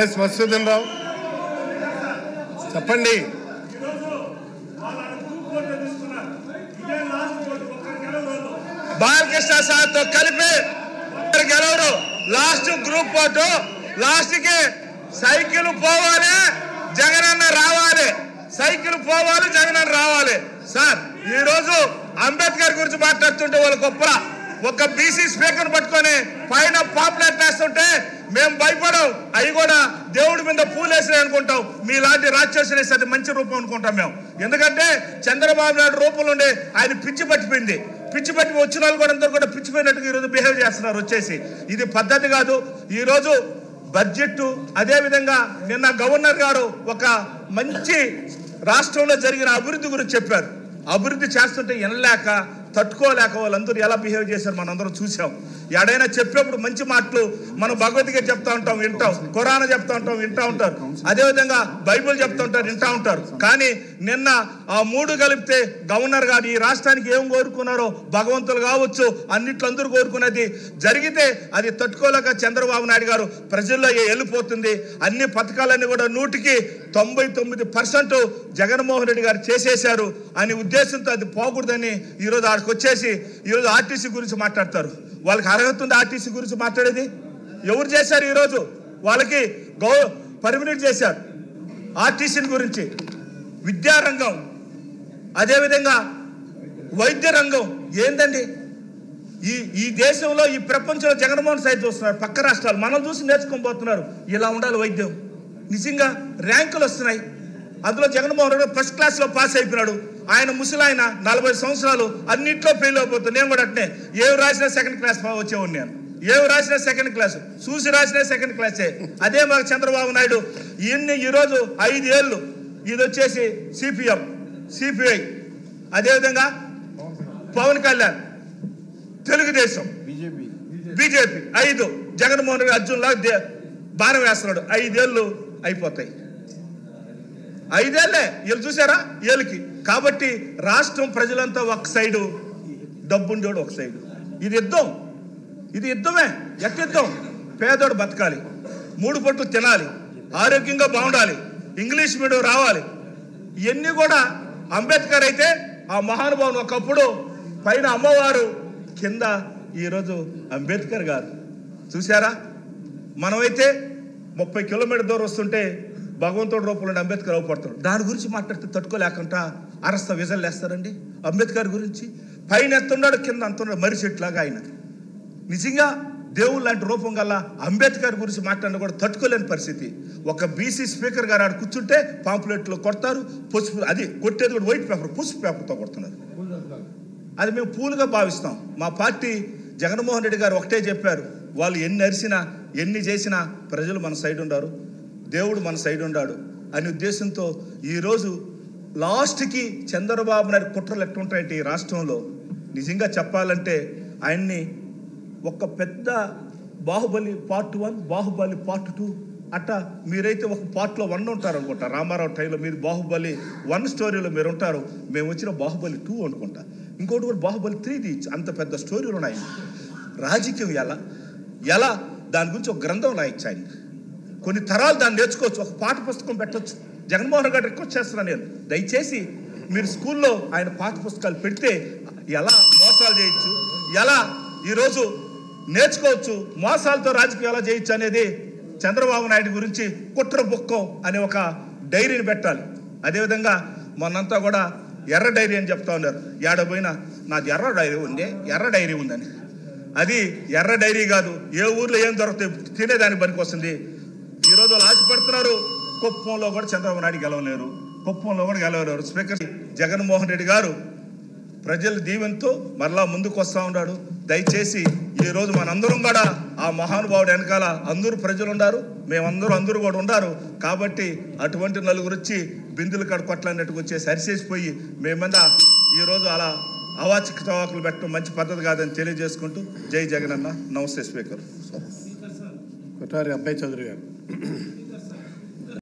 Yes Masudan రావు చెప్పండి. బాలకృష్ణ సార్తో కలిపి గెలవరు. లాస్ట్ గ్రూప్ ఫోటో లాస్ట్ కి సైకిల్ పోవాలి, జగనన్న రావాలి. సైకిల్ పోవాలి, జగనన్న రావాలి. సార్ ఈ రోజు అంబేద్కర్ గురించి మాట్లాడుతుంటే వాళ్ళ గొప్ప ఒక బీసీ స్పీకర్ పట్టుకొని పైన పాపులర్ వేస్తుంటే మేము భయపడం. అవి కూడా దేవుడి మీద పూలేసినాయి అనుకుంటాం. మీలాంటి రాక్షసులు అది మంచి రూపం అనుకుంటాం మేము. ఎందుకంటే చంద్రబాబు నాయుడు రూపంలో ఉండే ఆయన పిచ్చి పట్టిపోయింది. పిచ్చి పట్టి వచ్చిన వాళ్ళు కూడా అందరూ కూడా పిచ్చిపోయినట్టుగా ఈరోజు బిహేవ్ చేస్తున్నారు వచ్చేసి. ఇది పద్ధతి కాదు. ఈరోజు బడ్జెట్ అదేవిధంగా నిన్న గవర్నర్ గారు ఒక మంచి రాష్ట్రంలో జరిగిన అభివృద్ధి గురించి చెప్పారు. అభివృద్ధి చేస్తుంటే వినలేక తట్టుకోలేక వాళ్ళందరూ ఎలా బిహేవ్ చేశారు మనందరం చూసాం. ఎడైనా చెప్పేప్పుడు మంచి మాటలు మనం భగవద్గీత చెప్తా ఉంటాం, వింటాం. ఖురాన్ చెప్తా ఉంటాం, వింటా ఉంటారు. అదేవిధంగా బైబిల్ చెప్తా ఉంటారు, వింటా ఉంటారు. కానీ నిన్న ఆ మూడు కలిపితే గవర్నర్ గారు ఈ రాష్ట్రానికి ఏం కోరుకున్నారో భగవంతులు కావచ్చు అన్నిట్లో అందరూ కోరుకున్నది జరిగితే అది తట్టుకోలేక చంద్రబాబు నాయుడు గారు ప్రజల్లో వెళ్ళిపోతుంది. అన్ని పథకాలన్నీ కూడా 99% జగన్మోహన్ రెడ్డి గారు చేసేశారు అనే ఉద్దేశంతో అది పోకూడదని ఈరోజు ఆడికి వచ్చేసి ఈరోజు ఆర్టీసీ గురించి మాట్లాడతారు. వాళ్ళకి అర్హత ఉంది ఆర్టీసీ గురించి మాట్లాడేది? ఎవరు చేశారు? ఈరోజు వాళ్ళకి పర్మినెంట్ చేశారు ఆర్టీసీ గురించి. విద్యారంగం అదేవిధంగా వైద్య రంగం ఏందండి? ఈ దేశంలో ఈ ప్రపంచంలో జగన్మోహన్ సైడ్ చూస్తున్నారు. పక్క రాష్ట్రాలు మనం చూసి నేర్చుకొని పోతున్నారు. ఇలా ఉండాలి వైద్యం. నిజంగా ర్యాంకులు వస్తున్నాయి. అందులో జగన్మోహన్ రెడ్డి ఫస్ట్ క్లాస్లో పాస్ అయిపోయినాడు. ఆయన ముసలాయన 40 సంవత్సరాలు అన్నింటిలో ఫెయిల్ అయిపోతుంది. నేను కూడా అట్నే ఏవి రాసినా సెకండ్ క్లాస్ వచ్చేవాడిని. నేను ఏవి రాసినా సెకండ్ క్లాస్, చూసి రాసినా సెకండ్ క్లాసే. అదే మాకు చంద్రబాబు నాయుడు ఈరోజు 5 ఏళ్ళు ఇది వచ్చేసి సిపిఎం, సిపిఐ, అదేవిధంగా పవన్ కళ్యాణ్, తెలుగుదేశం, బీజేపీ 5, జగన్మోహన్ రెడ్డి అర్జున్లా బాణం వేస్తున్నాడు. 5 ఏళ్ళు అయిపోతాయి. 5 ఏళ్ళే వీళ్ళు చూసారా వీళ్ళకి. కాబట్టి రాష్ట్రం ప్రజలంతా ఒక సైడు, డబ్బుండేవాడు ఒక సైడు. ఇది యుద్ధం, ఇది యుద్ధమే. యుద్ధం. పేదోడు బతకాలి, 3 పూటలు తినాలి, ఆరోగ్యంగా బాగుండాలి, ఇంగ్లీష్ మీడియం రావాలి. ఇవన్నీ కూడా అంబేద్కర్ అయితే ఆ మహానుభావుని ఒకప్పుడు పైన అమ్మవారు, కింద ఈరోజు అంబేద్కర్ గారు. చూసారా? మనమైతే 30 కిలోమీటర్ దూరం వస్తుంటే భగవంతుడి రూపంలో అంబేద్కర్ అవపడతాడు. దాని గురించి మాట్లాడితే తట్టుకోలేకుండా అరస్త విజలు వేస్తారండి. అంబేద్కర్ గురించి పైన ఎత్తున్నాడు, కింద అంతున్నాడు, మర్రి చెట్లాగా ఆయన. నిజంగా దేవుడు లాంటి రూపం గల అంబేద్కర్ గురించి మాట్లాడిన కూడా తట్టుకోలేని పరిస్థితి. ఒక బీసీ స్పీకర్ గారు ఆడ కూర్చుంటే పాంప్లెట్లో కొడతారు. పసుపు, అది కొట్టేది కూడా వైట్ పేపర్, పసుపు పేపర్తో కొడుతున్నారు. అది మేము పూలుగా భావిస్తాం. మా పార్టీ జగన్మోహన్ రెడ్డి గారు ఒకటే చెప్పారు, వాళ్ళు ఎన్ని అరిసినా ఎన్ని చేసినా ప్రజలు మన సైడ్ ఉండారు, దేవుడు మన సైడ్ ఉండాడు అనే ఉద్దేశంతో ఈరోజు లాస్ట్కి చంద్రబాబు నాయుడు కుట్రలు ఎట్టుంటాయంటే ఈ రాష్ట్రంలో నిజంగా చెప్పాలంటే ఆయన్ని ఒక పెద్ద బాహుబలి పార్ట్ 1, బాహుబలి పార్ట్ 2 అట్ట మీరైతే ఒక పార్ట్లో 1 ఉంటారు అనుకుంటా. రామారావు టైంలో మీరు బాహుబలి 1 స్టోరీలో మీరు ఉంటారు, మేము వచ్చిన బాహుబలి 2 అనుకుంటా. ఇంకోటి కూడా బాహుబలి 3 అంత పెద్ద స్టోరీలు ఉన్నాయి. రాజకీయం ఎలా దాని గురించి ఒక గ్రంథం రాయొచ్చు. ఆయన కొన్ని తరాలు దాన్ని నేర్చుకోవచ్చు, ఒక పాఠ పుస్తకం పెట్టవచ్చు. జగన్మోహన్ గారు రిక్వెస్ట్ చేస్తున్నాను నేను, దయచేసి మీరు స్కూల్లో ఆయన పాఠ పుస్తకాలు పెడితే ఎలా మోసాలు చేయొచ్చు, ఎలా ఈరోజు నేర్చుకోవచ్చు, మోసాలతో రాజకీయం ఎలా చేయొచ్చు అనేది చంద్రబాబు నాయుడు గురించి కుట్ర బుక్కం అనే ఒక డైరీని పెట్టాలి. అదేవిధంగా మొన్నంతా కూడా ఎర్ర డైరీ అని చెప్తా ఉన్నారు. ఏడపోయినా నాది ఎర్ర డైరీ ఉందని. అది ఎర్ర డైరీ కాదు. ఏ ఊర్లో ఏం దొరుకుతాయి తినేదానికి పనికి వస్తుంది. ఈరోజు వాళ్ళు ఆశపడుతున్నారు. కుప్పంలో కూడా చంద్రబాబు నాయుడు గెలవలేరు, కుప్పంలో కూడా గెలవలేరు. స్పీకర్ జగన్మోహన్ రెడ్డి గారు ప్రజల దీవెనతో మరలా ముందుకు వస్తూ ఉన్నాడు. దయచేసి ఈరోజు మనందరం కూడా ఆ మహానుభావుడు వెనకాల అందరూ ప్రజలు ఉన్నారు, అందరూ కూడా ఉన్నారు. కాబట్టి అటువంటి నలుగురు వచ్చి బిందులు కడుకొట్లన్నట్టుకు వచ్చేసి అరిసేసిపోయి మేమంతా ఈరోజు అలా అవాచిక చవాకులు పెట్టడం మంచి పద్ధతి కాదని తెలియజేసుకుంటూ జై జగన్ అన్న. నమస్తే స్పీకర్. కొట్టారి అబ్బాయి చౌదరి గారు.